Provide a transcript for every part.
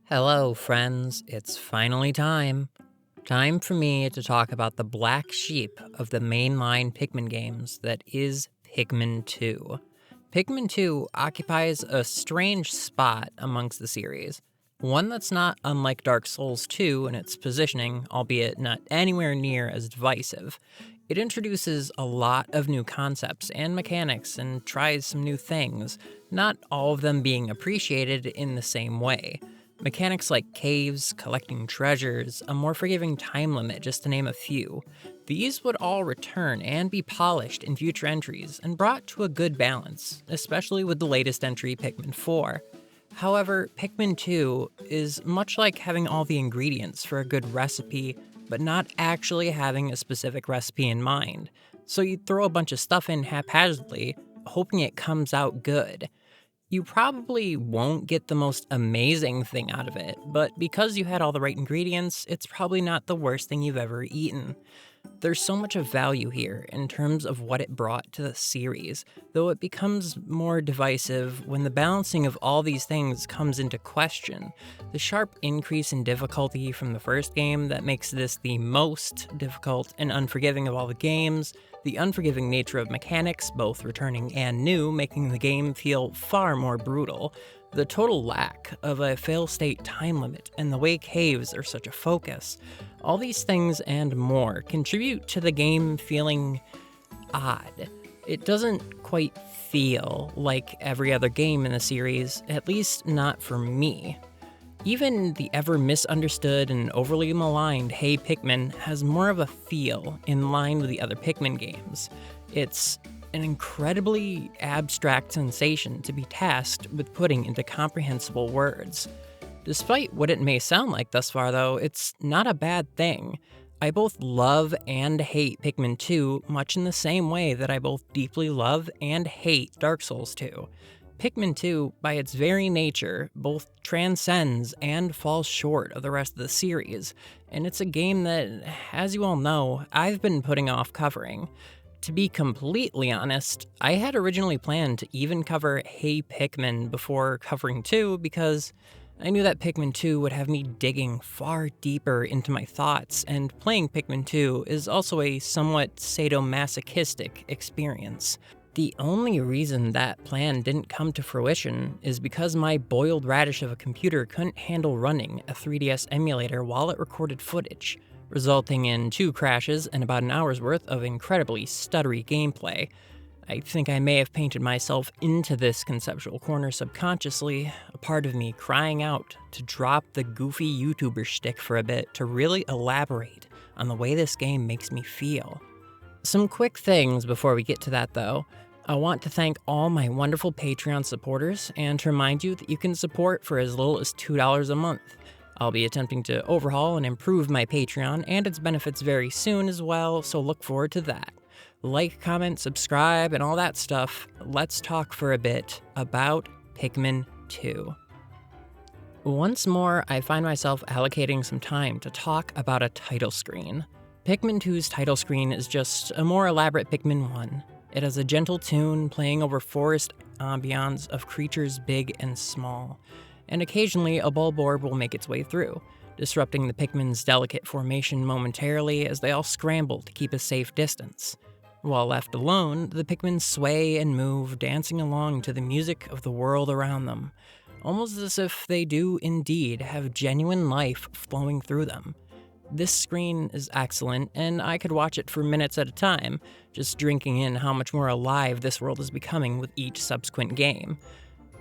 Hello, friends. It's finally time. Time for me to talk about the black sheep of the mainline Pikmin games that is Pikmin 2. Pikmin 2 occupies a strange spot amongst the series, one that's not unlike Dark Souls 2 in its positioning, albeit not anywhere near as divisive. It introduces a lot of new concepts and mechanics and tries some new things, not all of them being appreciated in the same way. Mechanics like caves, collecting treasures, a more forgiving time limit, just to name a few. These would all return and be polished in future entries and brought to a good balance, especially with the latest entry, Pikmin 4. However, Pikmin 2 is much like having all the ingredients for a good recipe, but not actually having a specific recipe in mind. So you throw a bunch of stuff in haphazardly, hoping it comes out good. You probably won't get the most amazing thing out of it, but because you had all the right ingredients, it's probably not the worst thing you've ever eaten. There's so much of value here in terms of what it brought to the series, though it becomes more divisive when the balancing of all these things comes into question. The sharp increase in difficulty from the first game that makes this the most difficult and unforgiving of all the games, the unforgiving nature of mechanics, both returning and new, making the game feel far more brutal, the total lack of a fail-state time limit, and the way caves are such a focus. All these things and more contribute to the game feeling odd. It doesn't quite feel like every other game in the series, at least not for me. Even the ever misunderstood and overly maligned Hey Pikmin has more of a feel in line with the other Pikmin games. It's an incredibly abstract sensation to be tasked with putting into comprehensible words. Despite what it may sound like thus far, though, it's not a bad thing. I both love and hate Pikmin 2 much in the same way that I both deeply love and hate Dark Souls 2. Pikmin 2, by its very nature, both transcends and falls short of the rest of the series, and it's a game that, as you all know, I've been putting off covering. To be completely honest, I had originally planned to even cover Hey Pikmin before covering 2 because I knew that Pikmin 2 would have me digging far deeper into my thoughts, and playing Pikmin 2 is also a somewhat sadomasochistic experience. The only reason that plan didn't come to fruition is because my boiled radish of a computer couldn't handle running a 3DS emulator while it recorded footage, resulting in 2 crashes and about an hour's worth of incredibly stuttery gameplay. I think I may have painted myself into this conceptual corner subconsciously, a part of me crying out to drop the goofy YouTuber shtick for a bit to really elaborate on the way this game makes me feel. Some quick things before we get to that though. I want to thank all my wonderful Patreon supporters and to remind you that you can support for as little as $2 a month. I'll be attempting to overhaul and improve my Patreon and its benefits very soon as well, so look forward to that. Like, comment, subscribe, and all that stuff. Let's talk for a bit about Pikmin 2. Once more, I find myself allocating some time to talk about a title screen. Pikmin 2's title screen is just a more elaborate Pikmin 1. It has a gentle tune playing over forest ambiance of creatures big and small, and occasionally a bulb orb will make its way through, disrupting the Pikmin's delicate formation momentarily as they all scramble to keep a safe distance. While left alone, the Pikmin sway and move, dancing along to the music of the world around them, almost as if they do indeed have genuine life flowing through them. This screen is excellent, and I could watch it for minutes at a time, just drinking in how much more alive this world is becoming with each subsequent game.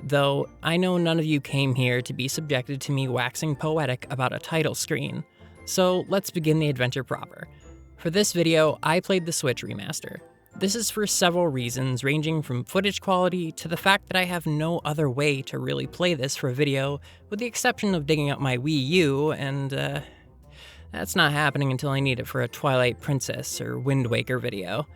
Though, I know none of you came here to be subjected to me waxing poetic about a title screen, so let's begin the adventure proper. For this video, I played the Switch remaster. This is for several reasons, ranging from footage quality to the fact that I have no other way to really play this for a video, with the exception of digging up my Wii U, and that's not happening until I need it for a Twilight Princess or Wind Waker video.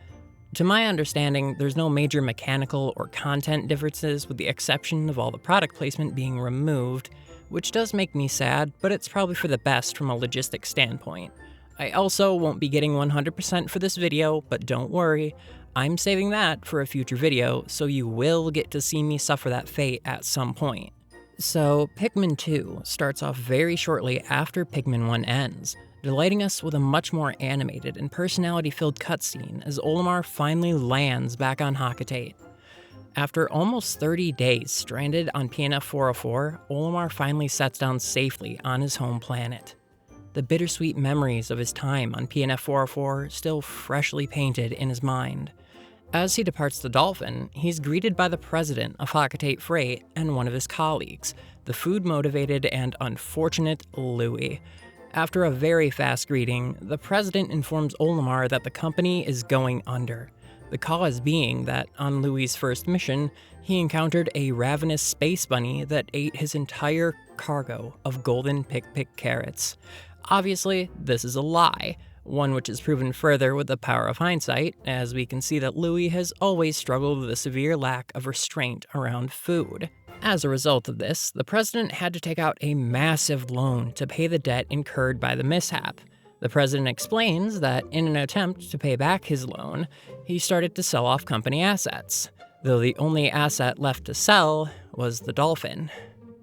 To my understanding, there's no major mechanical or content differences with the exception of all the product placement being removed, which does make me sad, but it's probably for the best from a logistic standpoint. I also won't be getting 100% for this video, but don't worry, I'm saving that for a future video, so you will get to see me suffer that fate at some point. So, Pikmin 2 starts off very shortly after Pikmin 1 ends, delighting us with a much more animated and personality-filled cutscene as Olimar finally lands back on Hecate. After almost 30 days stranded on PNF 404, Olimar finally sets down safely on his home planet. The bittersweet memories of his time on PNF 404 still freshly painted in his mind. As he departs the Dolphin, he's greeted by the president of Hecate Freight and one of his colleagues, the food-motivated and unfortunate Louie. After a very fast greeting, the president informs Olimar that the company is going under. The cause being that, on Louie's first mission, he encountered a ravenous space bunny that ate his entire cargo of golden pick carrots. Obviously, this is a lie, one which is proven further with the power of hindsight, as we can see that Louie has always struggled with a severe lack of restraint around food. As a result of this, the president had to take out a massive loan to pay the debt incurred by the mishap. The president explains that in an attempt to pay back his loan, he started to sell off company assets, though the only asset left to sell was the Dolphin.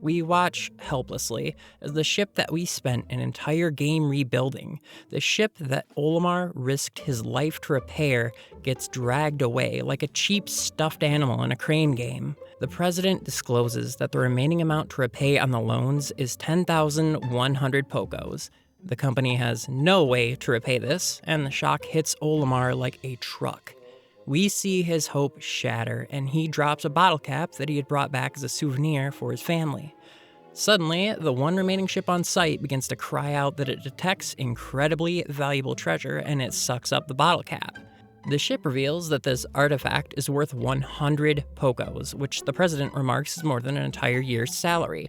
We watch helplessly as the ship that we spent an entire game rebuilding, the ship that Olimar risked his life to repair, gets dragged away like a cheap stuffed animal in a crane game. The president discloses that the remaining amount to repay on the loans is 10,100 Pokos. The company has no way to repay this, and the shock hits Olimar like a truck. We see his hope shatter, and he drops a bottle cap that he had brought back as a souvenir for his family. Suddenly, the one remaining ship on site begins to cry out that it detects incredibly valuable treasure, and it sucks up the bottle cap. The ship reveals that this artifact is worth 100 Pokos, which the president remarks is more than an entire year's salary.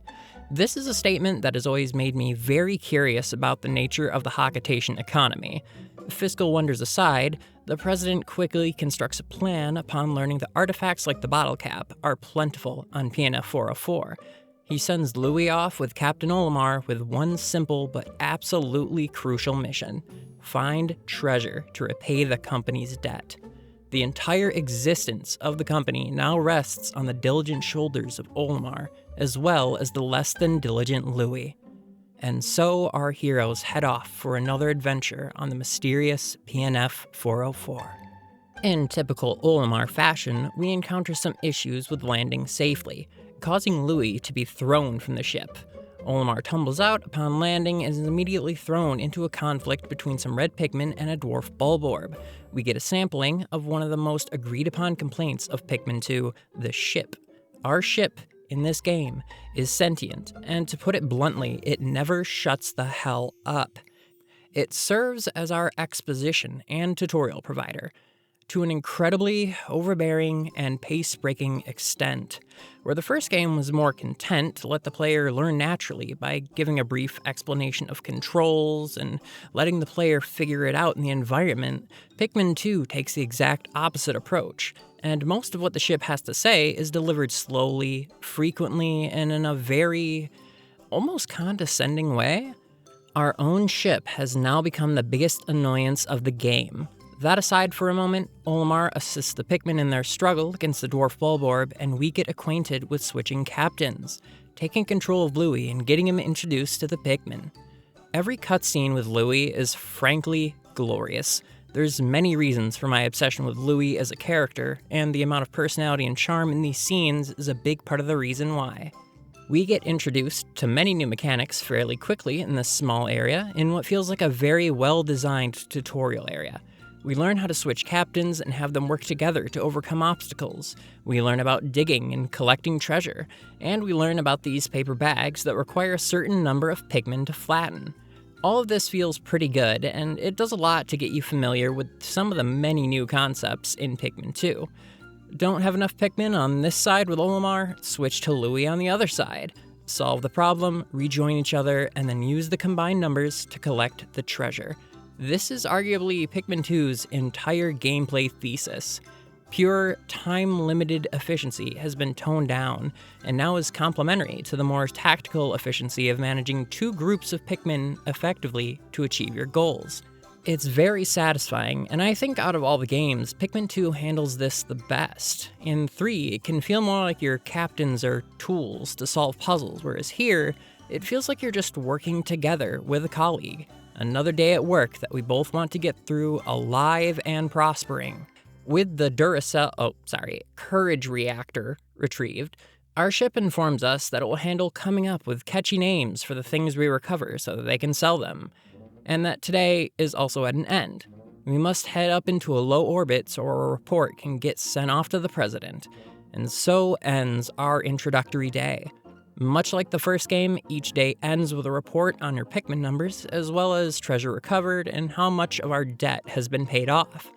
This is a statement that has always made me very curious about the nature of the Hecatian economy. Fiscal wonders aside, the president quickly constructs a plan upon learning that artifacts like the bottle cap are plentiful on PNF 404. He sends Louie off with Captain Olimar with one simple but absolutely crucial mission: find treasure to repay the company's debt. The entire existence of the company now rests on the diligent shoulders of Olimar, as well as the less than diligent Louie. And so our heroes head off for another adventure on the mysterious PNF 404. In typical Olimar fashion, we encounter some issues with landing safely, causing Louie to be thrown from the ship. Olimar tumbles out upon landing and is immediately thrown into a conflict between some red Pikmin and a dwarf Bulborb. We get a sampling of one of the most agreed upon complaints of Pikmin 2, the ship. Our ship in this game is sentient, and to put it bluntly, it never shuts the hell up. It serves as our exposition and tutorial provider, to an incredibly overbearing and pace-breaking extent. Where the first game was more content to let the player learn naturally by giving a brief explanation of controls and letting the player figure it out in the environment, Pikmin 2 takes the exact opposite approach, and most of what the ship has to say is delivered slowly, frequently, and in a very, almost condescending way. Our own ship has now become the biggest annoyance of the game. That aside for a moment, Olimar assists the Pikmin in their struggle against the dwarf Bulborb, and we get acquainted with switching captains, taking control of Louie and getting him introduced to the Pikmin. Every cutscene with Louie is frankly glorious. There's many reasons for my obsession with Louie as a character, and the amount of personality and charm in these scenes is a big part of the reason why. We get introduced to many new mechanics fairly quickly in this small area, in what feels like a very well-designed tutorial area. We learn how to switch captains and have them work together to overcome obstacles. We learn about digging and collecting treasure, and we learn about these paper bags that require a certain number of Pikmin to flatten. All of this feels pretty good, and it does a lot to get you familiar with some of the many new concepts in Pikmin 2. Don't have enough Pikmin on this side with Olimar? Switch to Louie on the other side. Solve the problem, rejoin each other, and then use the combined numbers to collect the treasure. This is arguably Pikmin 2's entire gameplay thesis. Pure, time-limited efficiency has been toned down, and now is complementary to the more tactical efficiency of managing two groups of Pikmin effectively to achieve your goals. It's very satisfying, and I think out of all the games, Pikmin 2 handles this the best. In 3, it can feel more like your captains are tools to solve puzzles, whereas here, it feels like you're just working together with a colleague. Another day at work that we both want to get through alive and prospering. With the Courage Reactor retrieved, our ship informs us that it will handle coming up with catchy names for the things we recover so that they can sell them. And that today is also at an end. We must head up into a low orbit so our report can get sent off to the president. And so ends our introductory day. Much like the first game, each day ends with a report on your Pikmin numbers, as well as treasure recovered and how much of our debt has been paid off.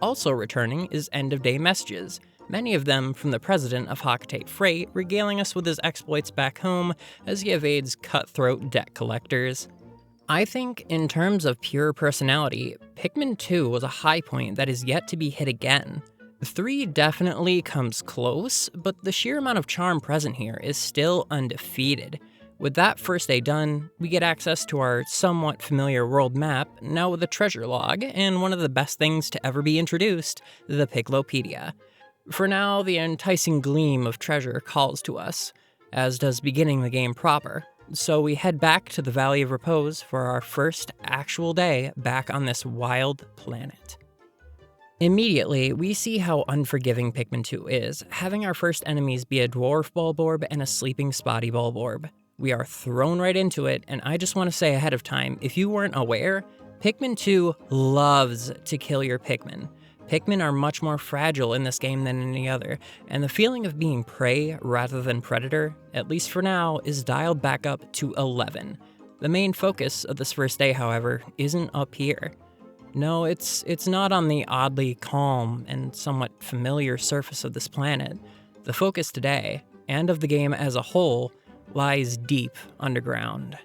Also returning is end-of-day messages, many of them from the president of Hockatate Freight, regaling us with his exploits back home as he evades cutthroat debt collectors. I think, in terms of pure personality, Pikmin 2 was a high point that is yet to be hit again. 3 definitely comes close, but the sheer amount of charm present here is still undefeated. With that first day done, we get access to our somewhat familiar world map, now with a treasure log, and one of the best things to ever be introduced, the Piglopedia. For now, the enticing gleam of treasure calls to us, as does beginning the game proper. So we head back to the Valley of Repose for our first actual day back on this wild planet. Immediately, we see how unforgiving Pikmin 2 is, having our first enemies be a dwarf Bulborb and a sleeping spotty Bulborb. We are thrown right into it, and I just want to say ahead of time, if you weren't aware, Pikmin 2 loves to kill your Pikmin. Pikmin are much more fragile in this game than any other, and the feeling of being prey rather than predator, at least for now, is dialed back up to 11. The main focus of this first day, however, isn't up here. No, it's not on the oddly calm and somewhat familiar surface of this planet. The focus today, and of the game as a whole, lies deep underground.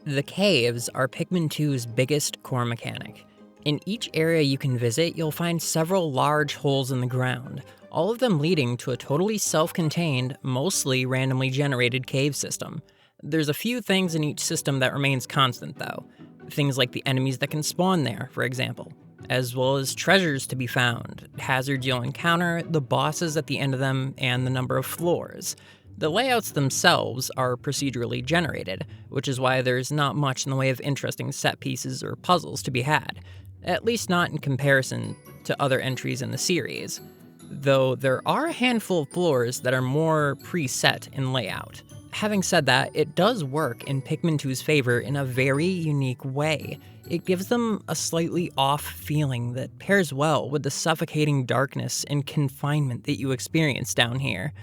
The caves are Pikmin 2's biggest core mechanic. In each area you can visit, you'll find several large holes in the ground, all of them leading to a totally self-contained, mostly randomly generated cave system. There's a few things in each system that remains constant, though. Things like the enemies that can spawn there, for example, as well as treasures to be found, hazards you'll encounter, the bosses at the end of them, and the number of floors. The layouts themselves are procedurally generated, which is why there's not much in the way of interesting set pieces or puzzles to be had. At least not in comparison to other entries in the series, though there are a handful of floors that are more preset in layout. Having said that, it does work in Pikmin 2's favor in a very unique way. It gives them a slightly off feeling that pairs well with the suffocating darkness and confinement that you experience down here,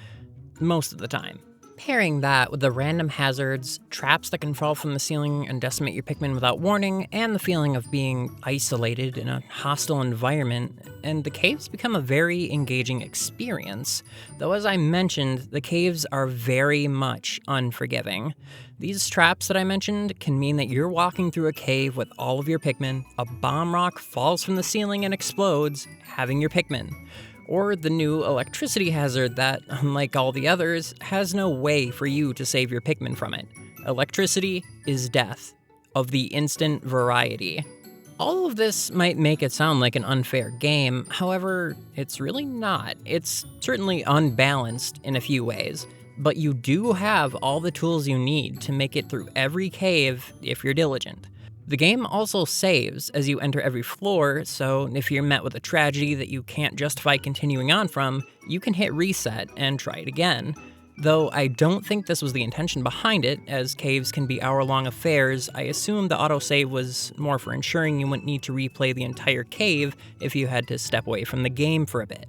most of the time. Pairing that with the random hazards, traps that can fall from the ceiling and decimate your Pikmin without warning, and the feeling of being isolated in a hostile environment, and the caves become a very engaging experience. Though as I mentioned, the caves are very much unforgiving. These traps that I mentioned can mean that you're walking through a cave with all of your Pikmin, a bomb rock falls from the ceiling and explodes, having your Pikmin. Or the new electricity hazard that, unlike all the others, has no way for you to save your Pikmin from it. Electricity is death, of the instant variety. All of this might make it sound like an unfair game, however, it's really not. It's certainly unbalanced in a few ways, but you do have all the tools you need to make it through every cave if you're diligent. The game also saves as you enter every floor, so if you're met with a tragedy that you can't justify continuing on from, you can hit reset and try it again. Though I don't think this was the intention behind it, as caves can be hour-long affairs, I assume the autosave was more for ensuring you wouldn't need to replay the entire cave if you had to step away from the game for a bit.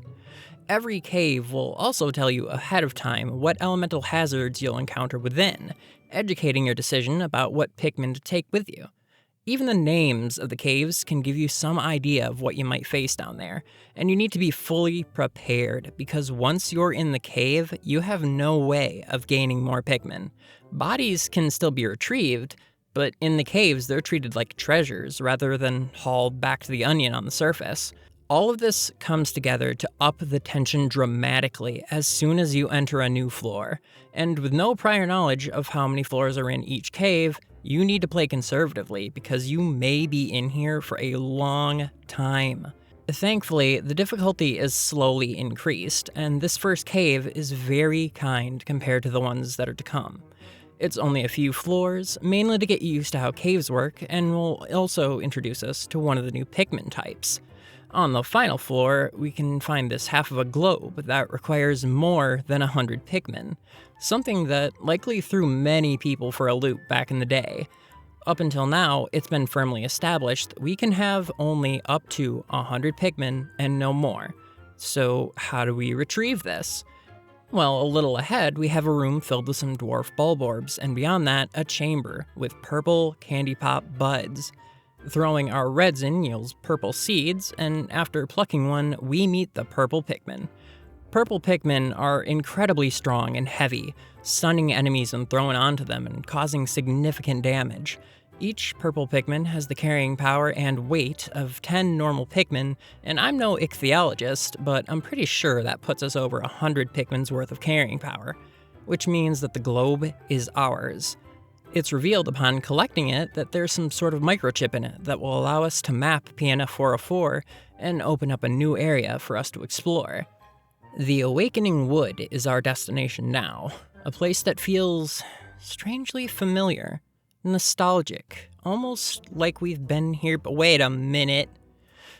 Every cave will also tell you ahead of time what elemental hazards you'll encounter within, educating your decision about what Pikmin to take with you. Even the names of the caves can give you some idea of what you might face down there, and you need to be fully prepared, because once you're in the cave, you have no way of gaining more Pikmin. Bodies can still be retrieved, but in the caves they're treated like treasures rather than hauled back to the onion on the surface. All of this comes together to up the tension dramatically as soon as you enter a new floor, and with no prior knowledge of how many floors are in each cave, you need to play conservatively because you may be in here for a long time. Thankfully, the difficulty is slowly increased, and this first cave is very kind compared to the ones that are to come. It's only a few floors, mainly to get you used to how caves work, and will also introduce us to one of the new Pikmin types. On the final floor, we can find this half of a globe that requires more than 100 Pikmin, something that likely threw many people for a loop back in the day. Up until now, it's been firmly established that we can have only up to 100 Pikmin and no more. So how do we retrieve this? Well, a little ahead, we have a room filled with some dwarf bulb orbs, and beyond that, a chamber with purple candy pop buds. Throwing our reds in yields purple seeds, and after plucking one, we meet the purple Pikmin. Purple Pikmin are incredibly strong and heavy, stunning enemies when thrown onto them and causing significant damage. Each purple Pikmin has the carrying power and weight of 10 normal Pikmin, and I'm no ichthyologist, but I'm pretty sure that puts us over 100 Pikmin's worth of carrying power, which means that the globe is ours. It's revealed upon collecting it that there's some sort of microchip in it that will allow us to map PNF 404 and open up a new area for us to explore. The Awakening Wood is our destination now, a place that feels strangely familiar. Nostalgic, almost like we've been here, but wait a minute.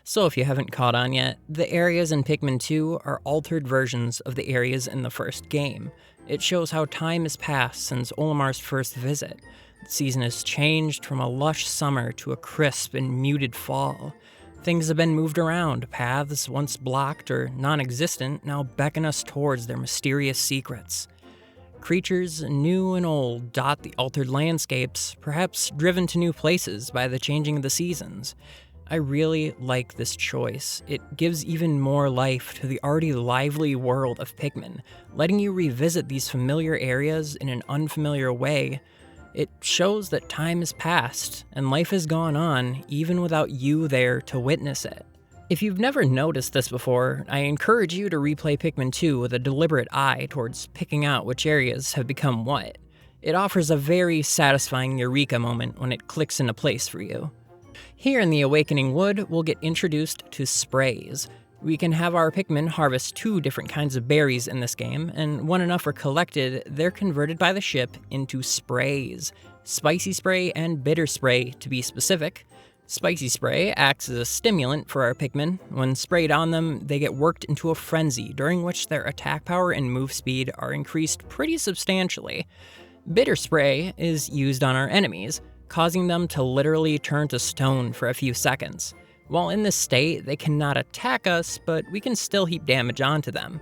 So if you haven't caught on yet, the areas in Pikmin 2 are altered versions of the areas in the first game. It shows how time has passed since Olimar's first visit. The season has changed from a lush summer to a crisp and muted fall. Things have been moved around, paths once blocked or non-existent now beckon us towards their mysterious secrets. Creatures, new and old, dot the altered landscapes, perhaps driven to new places by the changing of the seasons. I really like this choice. It gives even more life to the already lively world of Pikmin, letting you revisit these familiar areas in an unfamiliar way. It shows that time has passed, and life has gone on even without you there to witness it. If you've never noticed this before, I encourage you to replay Pikmin 2 with a deliberate eye towards picking out which areas have become what. It offers a very satisfying eureka moment when it clicks into place for you. Here in the Awakening Wood, we'll get introduced to sprays. We can have our Pikmin harvest 2 different kinds of berries in this game, and when enough are collected, they're converted by the ship into sprays. Spicy spray and bitter spray, to be specific. Spicy spray acts as a stimulant for our Pikmin. When sprayed on them, they get worked into a frenzy, during which their attack power and move speed are increased pretty substantially. Bitter spray is used on our enemies, causing them to literally turn to stone for a few seconds. While in this state, they cannot attack us, but we can still heap damage onto them.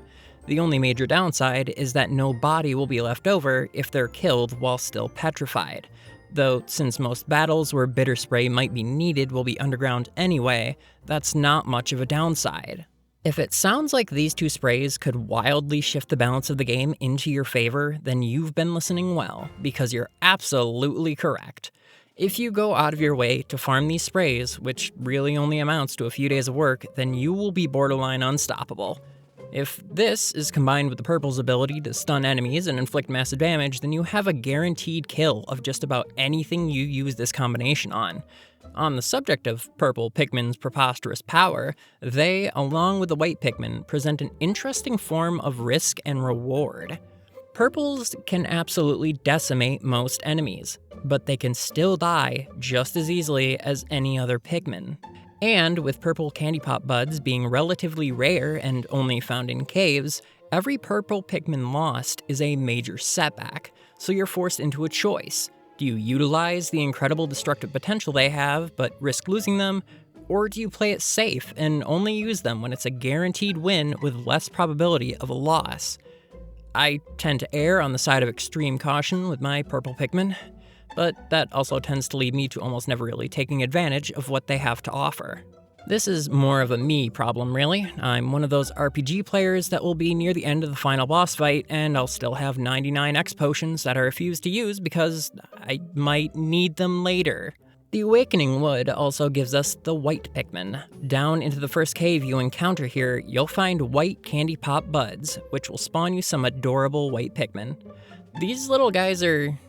The only major downside is that no body will be left over if they're killed while still petrified. Though, since most battles where bitter spray might be needed will be underground anyway, that's not much of a downside. If it sounds like these 2 sprays could wildly shift the balance of the game into your favor, then you've been listening well, because you're absolutely correct. If you go out of your way to farm these sprays, which really only amounts to a few days of work, then you will be borderline unstoppable. If this is combined with the purple's ability to stun enemies and inflict massive damage, then you have a guaranteed kill of just about anything you use this combination on. On the subject of purple Pikmin's preposterous power, they, along with the white Pikmin, present an interesting form of risk and reward. Purples can absolutely decimate most enemies, but they can still die just as easily as any other Pikmin. And with purple candy pop buds being relatively rare and only found in caves, every purple Pikmin lost is a major setback, so you're forced into a choice. Do you utilize the incredible destructive potential they have, but risk losing them? Or do you play it safe and only use them when it's a guaranteed win with less probability of a loss? I tend to err on the side of extreme caution with my purple Pikmin, but that also tends to lead me to almost never really taking advantage of what they have to offer. This is more of a me problem, really. I'm one of those RPG players that will be near the end of the final boss fight, and I'll still have 99 X potions that I refuse to use because I might need them later. The Awakening Wood also gives us the white Pikmin. Down into the first cave you encounter here, you'll find white candy pop buds, which will spawn you some adorable white Pikmin. These little guys are,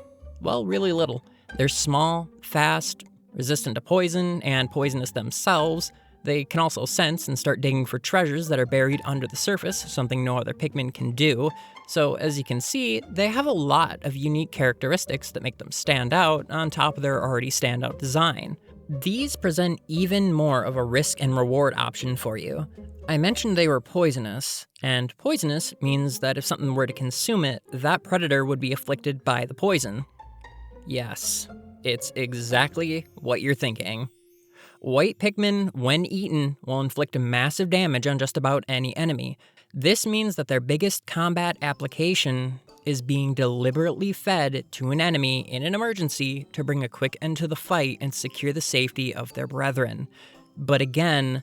well, really little. They're small, fast, resistant to poison, and poisonous themselves. They can also sense and start digging for treasures that are buried under the surface, something no other Pikmin can do. So as you can see, they have a lot of unique characteristics that make them stand out on top of their already standout design. These present even more of a risk and reward option for you. I mentioned they were poisonous, and poisonous means that if something were to consume it, that predator would be afflicted by the poison. Yes, it's exactly what you're thinking. White Pikmin, when eaten, will inflict massive damage on just about any enemy. This means that their biggest combat application is being deliberately fed to an enemy in an emergency to bring a quick end to the fight and secure the safety of their brethren. But again,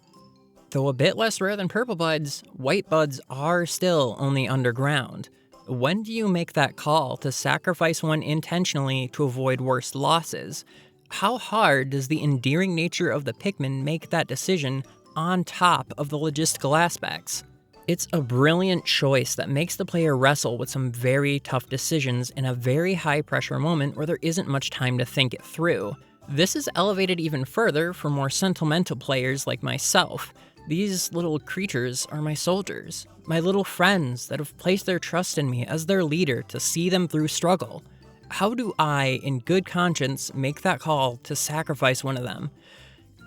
though a bit less rare than purple buds, white buds are still only underground. When do you make that call to sacrifice one intentionally to avoid worse losses? How hard does the endearing nature of the Pikmin make that decision on top of the logistical aspects? It's a brilliant choice that makes the player wrestle with some very tough decisions in a very high-pressure moment where there isn't much time to think it through. This is elevated even further for more sentimental players like myself. These little creatures are my soldiers, my little friends that have placed their trust in me as their leader to see them through struggle. How do I, in good conscience, make that call to sacrifice one of them?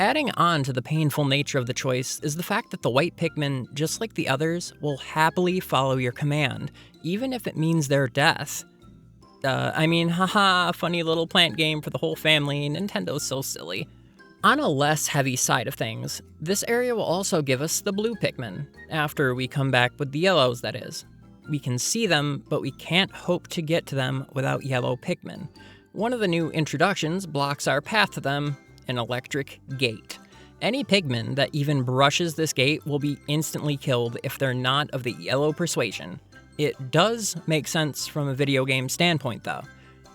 Adding on to the painful nature of the choice is the fact that the white Pikmin, just like the others, will happily follow your command, even if it means their death. Haha, funny little plant game for the whole family, Nintendo's so silly. On a less heavy side of things, this area will also give us the blue Pikmin, after we come back with the yellows, that is. We can see them, but we can't hope to get to them without yellow Pikmin. One of the new introductions blocks our path to them, an electric gate. Any Pikmin that even brushes this gate will be instantly killed if they're not of the yellow persuasion. It does make sense from a video game standpoint, though.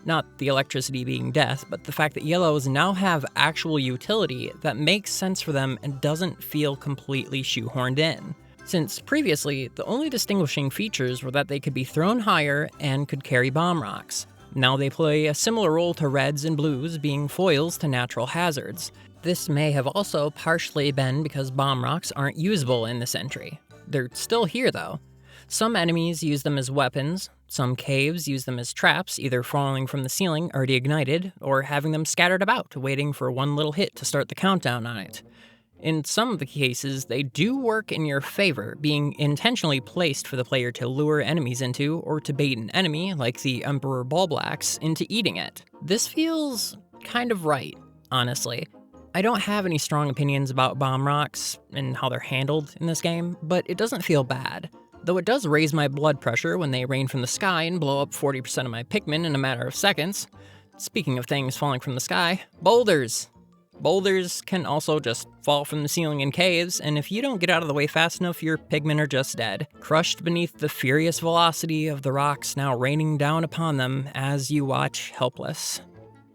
Not the electricity being death, but the fact that yellows now have actual utility that makes sense for them and doesn't feel completely shoehorned in. Since previously, the only distinguishing features were that they could be thrown higher and could carry bomb rocks. Now they play a similar role to reds and blues, being foils to natural hazards. This may have also partially been because bomb rocks aren't usable in this entry. They're still here though. Some enemies use them as weapons, some caves use them as traps, either falling from the ceiling already ignited, or having them scattered about, waiting for one little hit to start the countdown on it. In some of the cases, they do work in your favor, being intentionally placed for the player to lure enemies into, or to bait an enemy, like the Emperor Bulblax, into eating it. This feels kind of right, honestly. I don't have any strong opinions about bomb rocks and how they're handled in this game, but it doesn't feel bad. Though it does raise my blood pressure when they rain from the sky and blow up 40% of my Pikmin in a matter of seconds. Speaking of things falling from the sky, boulders. Boulders can also just fall from the ceiling in caves, and if you don't get out of the way fast enough, your Pikmin are just dead, crushed beneath the furious velocity of the rocks now raining down upon them as you watch helpless.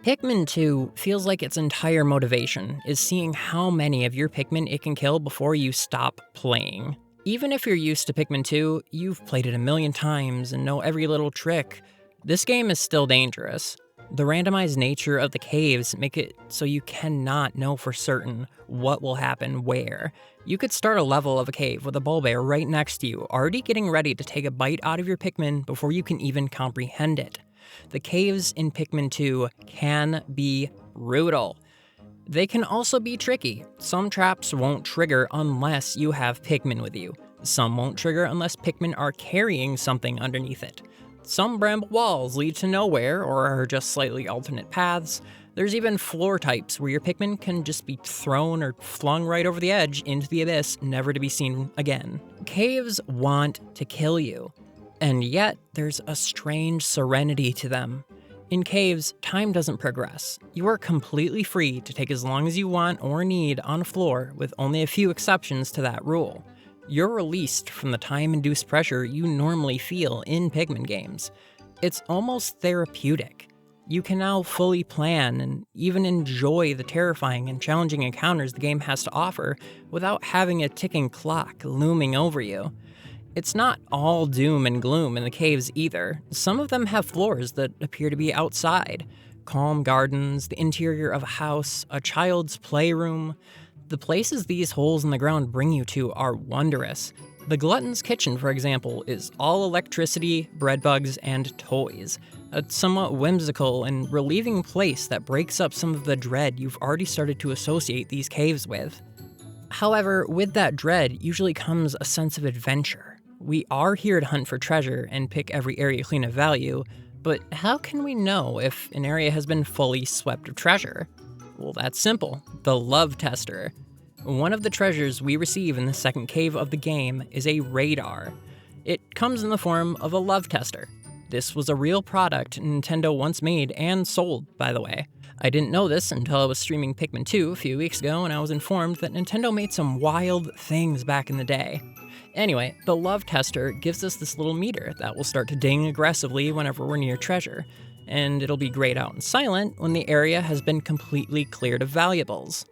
Pikmin 2 feels like its entire motivation is seeing how many of your Pikmin it can kill before you stop playing. Even if you're used to Pikmin 2, you've played it a million times and know every little trick. This game is still dangerous. The randomized nature of the caves make it so you cannot know for certain what will happen where. You could start a level of a cave with a Bulbear right next to you, already getting ready to take a bite out of your Pikmin before you can even comprehend it. The caves in Pikmin 2 can be brutal. They can also be tricky. Some traps won't trigger unless you have Pikmin with you. Some won't trigger unless Pikmin are carrying something underneath it. Some bramble walls lead to nowhere or are just slightly alternate paths. There's even floor types where your Pikmin can just be thrown or flung right over the edge into the abyss, never to be seen again. Caves want to kill you, and yet there's a strange serenity to them. In caves, time doesn't progress. You are completely free to take as long as you want or need on a floor, with only a few exceptions to that rule. You're released from the time-induced pressure you normally feel in Pikmin games. It's almost therapeutic. You can now fully plan and even enjoy the terrifying and challenging encounters the game has to offer without having a ticking clock looming over you. It's not all doom and gloom in the caves either. Some of them have floors that appear to be outside. calm gardens, the interior of a house, a child's playroom. The places these holes in the ground bring you to are wondrous. The glutton's kitchen, for example, is all electricity, bread bugs, and toys. A somewhat whimsical and relieving place that breaks up some of the dread you've already started to associate these caves with. However, with that dread usually comes a sense of adventure. We are here to hunt for treasure and pick every area clean of value, but how can we know if an area has been fully swept of treasure? Well, that's simple. The love tester. One of the treasures we receive in the second cave of the game is a radar. It comes in the form of a love tester. This was a real product Nintendo once made and sold, by the way. I didn't know this until I was streaming Pikmin 2 a few weeks ago, and I was informed that Nintendo made some wild things back in the day. Anyway, the love tester gives us this little meter that will start to ding aggressively whenever we're near treasure, and it'll be grayed out and silent when the area has been completely cleared of valuables.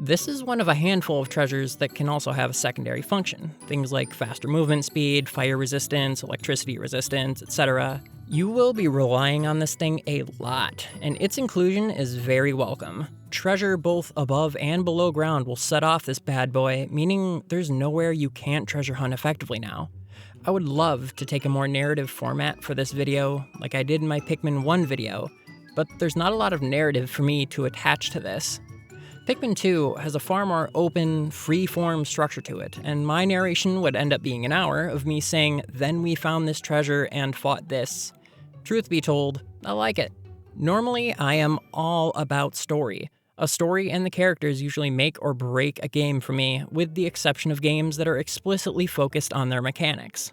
This is one of a handful of treasures that can also have a secondary function, things like faster movement speed, fire resistance, electricity resistance, etc. You will be relying on this thing a lot, and its inclusion is very welcome. Treasure both above and below ground will set off this bad boy, meaning there's nowhere you can't treasure hunt effectively now. I would love to take a more narrative format for this video, like I did in my Pikmin 1 video, but there's not a lot of narrative for me to attach to this. Pikmin 2 has a far more open, free-form structure to it, and my narration would end up being an hour of me saying, then we found this treasure and fought this. Truth be told, I like it. Normally, I am all about story. A story and the characters usually make or break a game for me, with the exception of games that are explicitly focused on their mechanics.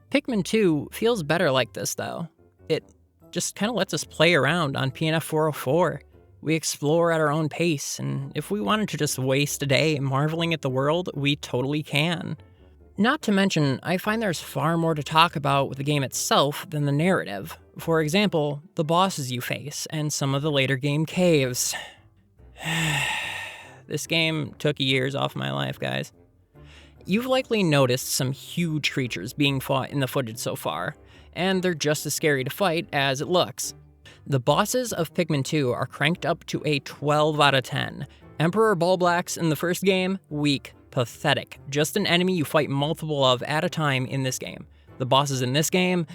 Pikmin 2 feels better like this, though. It just kind of lets us play around on PNF 404. We explore at our own pace, and if we wanted to just waste a day marveling at the world, we totally can. Not to mention, I find there's far more to talk about with the game itself than the narrative. For example, the bosses you face, and some of the later game caves. This game took years off my life, guys. You've likely noticed some huge creatures being fought in the footage so far, and they're just as scary to fight as it looks. The bosses of Pikmin 2 are cranked up to a 12 out of 10. Emperor Bulblax in the first game, weak, pathetic. Just an enemy you fight multiple of at a time in this game. The bosses in this game,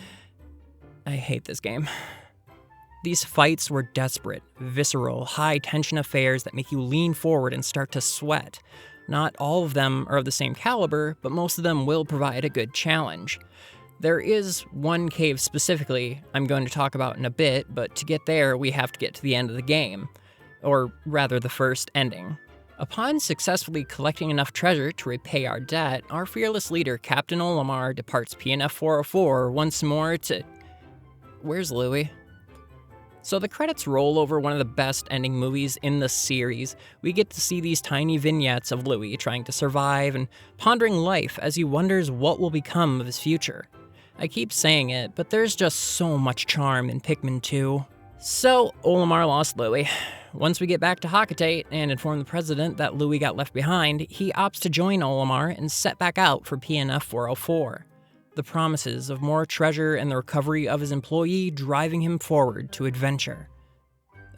I hate this game. These fights were desperate, visceral, high-tension affairs that make you lean forward and start to sweat. Not all of them are of the same caliber, but most of them will provide a good challenge. There is one cave specifically I'm going to talk about in a bit, but to get there, we have to get to the end of the game. Or rather, the first ending. Upon successfully collecting enough treasure to repay our debt, our fearless leader, Captain Olimar, departs PNF 404 once more to... Where's Louie? So the credits roll over one of the best ending movies in the series. We get to see these tiny vignettes of Louie trying to survive and pondering life as he wonders what will become of his future. I keep saying it, but there's just so much charm in Pikmin 2. So, Olimar lost Louie. Once we get back to Hecate and inform the president that Louie got left behind, he opts to join Olimar and set back out for PNF 404. The promises of more treasure and the recovery of his employee driving him forward to adventure.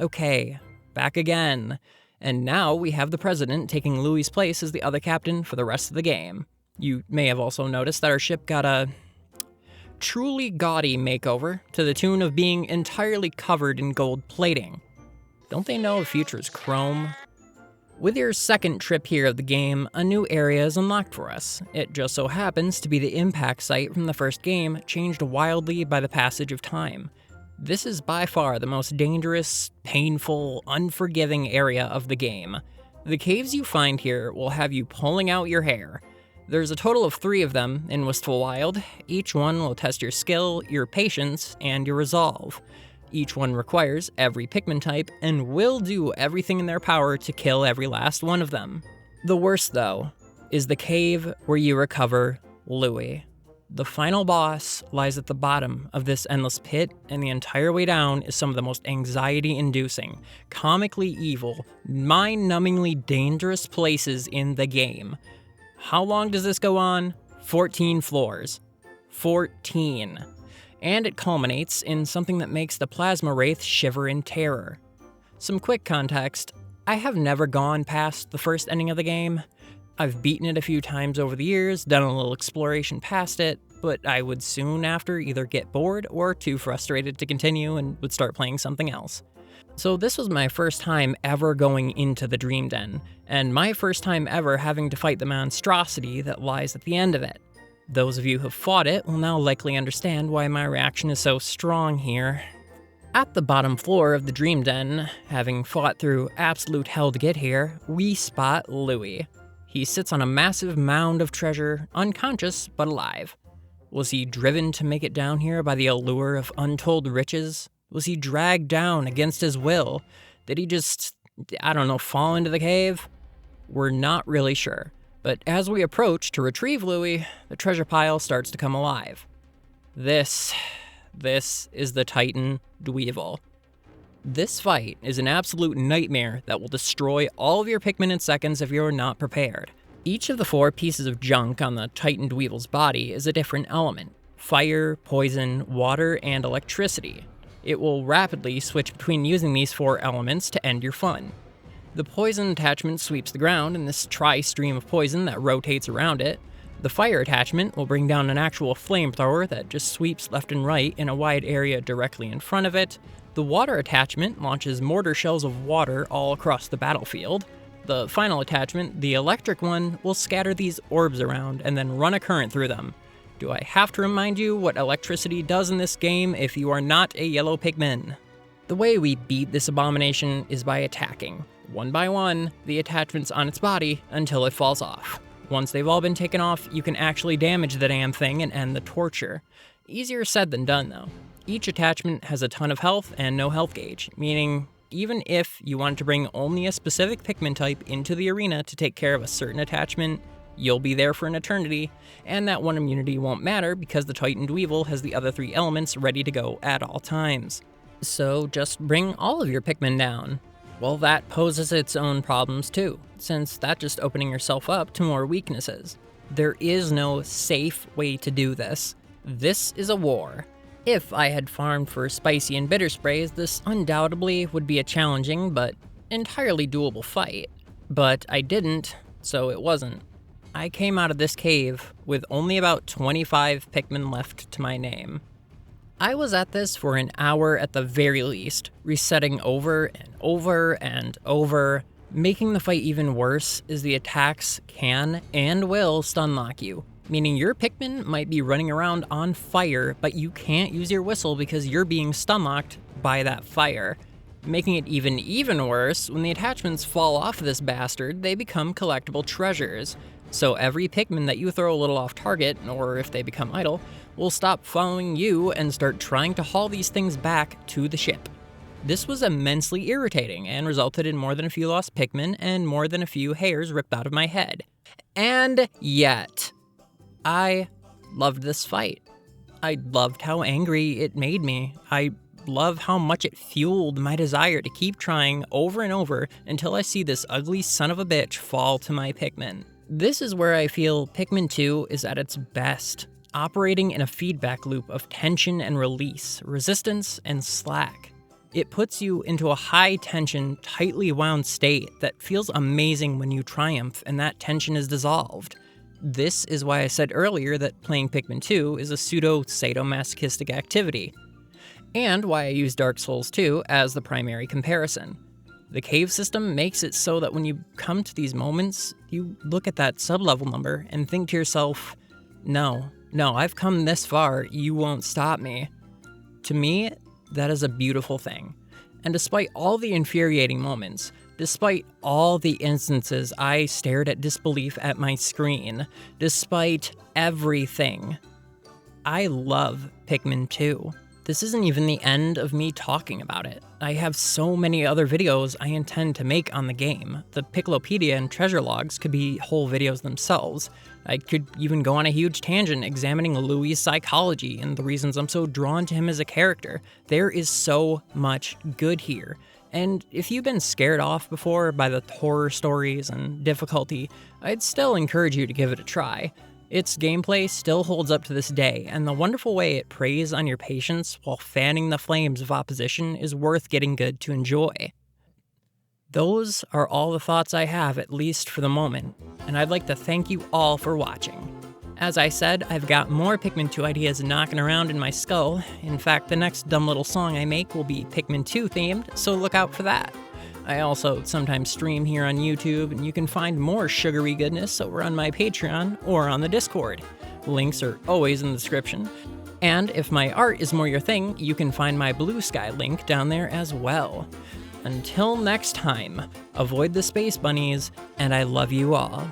Okay, back again. And now we have the president taking Louie's place as the other captain for the rest of the game. You may have also noticed that our ship got a truly gaudy makeover to the tune of being entirely covered in gold plating. Don't they know the future is chrome? With your second trip here of the game, a new area is unlocked for us. It just so happens to be the impact site from the first game, changed wildly by the passage of time. This is by far the most dangerous, painful, unforgiving area of the game. The caves you find here will have you pulling out your hair. There's a total of 3 of them in Wistful Wild. Each one will test your skill, your patience, and your resolve. Each one requires every Pikmin type and will do everything in their power to kill every last one of them. The worst, though, is the cave where you recover Louie. The final boss lies at the bottom of this endless pit, and the entire way down is some of the most anxiety-inducing, comically evil, mind-numbingly dangerous places in the game. How long does this go on? 14 floors. 14. and it culminates in something that makes the Plasma Wraith shiver in terror. Some quick context, I have never gone past the first ending of the game. I've beaten it a few times over the years, done a little exploration past it, but I would soon after either get bored or too frustrated to continue and would start playing something else. So this was my first time ever going into the Dream Den, and my first time ever having to fight the monstrosity that lies at the end of it. Those of you who have fought it will now likely understand why my reaction is so strong here. At the bottom floor of the Dream Den, having fought through absolute hell to get here, we spot Louie. He sits on a massive mound of treasure, unconscious but alive. Was he driven to make it down here by the allure of untold riches? Was he dragged down against his will? Did he just, fall into the cave? We're not really sure, but as we approach to retrieve Louie, the treasure pile starts to come alive. This is the Titan Dweevil. This fight is an absolute nightmare that will destroy all of your Pikmin in seconds if you're not prepared. Each of the 4 pieces of junk on the Titan Dweevil's body is a different element: fire, poison, water, and electricity. It will rapidly switch between using these 4 elements to end your fun. The poison attachment sweeps the ground in this tri-stream of poison that rotates around it. The fire attachment will bring down an actual flamethrower that just sweeps left and right in a wide area directly in front of it. The water attachment launches mortar shells of water all across the battlefield. The final attachment, the electric one, will scatter these orbs around and then run a current through them. Do I have to remind you what electricity does in this game if you are not a yellow Pikmin? The way we beat this abomination is by attacking, one by one, the attachments on its body until it falls off. Once they've all been taken off, you can actually damage the damn thing and end the torture. Easier said than done, though. Each attachment has a ton of health and no health gauge, meaning even if you wanted to bring only a specific Pikmin type into the arena to take care of a certain attachment, you'll be there for an eternity, and that one immunity won't matter because the Titan Dweevil has the other 3 elements ready to go at all times. So just bring all of your Pikmin down. Well, that poses its own problems too, since that's just opening yourself up to more weaknesses. There is no safe way to do this. This is a war. If I had farmed for spicy and bitter sprays, this undoubtedly would be a challenging but entirely doable fight. But I didn't, so it wasn't. I came out of this cave with only about 25 Pikmin left to my name. I was at this for an hour at the very least, resetting over and over and over. Making the fight even worse is the attacks can and will stun lock you, meaning your Pikmin might be running around on fire, but you can't use your whistle because you're being stun locked by that fire. Making it even worse, when the attachments fall off this bastard, they become collectible treasures. So every Pikmin that you throw a little off target, or if they become idle, will stop following you and start trying to haul these things back to the ship. This was immensely irritating and resulted in more than a few lost Pikmin and more than a few hairs ripped out of my head. And yet, I loved this fight. I loved how angry it made me. I love how much it fueled my desire to keep trying over and over until I see this ugly son of a bitch fall to my Pikmin. This is where I feel Pikmin 2 is at its best, operating in a feedback loop of tension and release, resistance and slack. It puts you into a high-tension, tightly wound state that feels amazing when you triumph and that tension is dissolved. This is why I said earlier that playing Pikmin 2 is a pseudo-sadomasochistic activity, and why I use Dark Souls 2 as the primary comparison. The cave system makes it so that when you come to these moments, you look at that sublevel number and think to yourself, no, I've come this far, you won't stop me. To me, that is a beautiful thing. And despite all the infuriating moments, despite all the instances I stared at disbelief at my screen, despite everything, I love Pikmin 2. This isn't even the end of me talking about it. I have so many other videos I intend to make on the game. The Piccolopedia and Treasure Logs could be whole videos themselves. I could even go on a huge tangent examining Louie's psychology and the reasons I'm so drawn to him as a character. There is so much good here. And if you've been scared off before by the horror stories and difficulty, I'd still encourage you to give it a try. Its gameplay still holds up to this day, and the wonderful way it preys on your patience while fanning the flames of opposition is worth getting good to enjoy. Those are all the thoughts I have, at least for the moment, and I'd like to thank you all for watching. As I said, I've got more Pikmin 2 ideas knocking around in my skull. In fact, the next dumb little song I make will be Pikmin 2 themed, so look out for that. I also sometimes stream here on YouTube, and you can find more sugary goodness over on my Patreon or on the Discord. Links are always in the description. And if my art is more your thing, you can find my Blue Sky link down there as well. Until next time, avoid the space bunnies, and I love you all.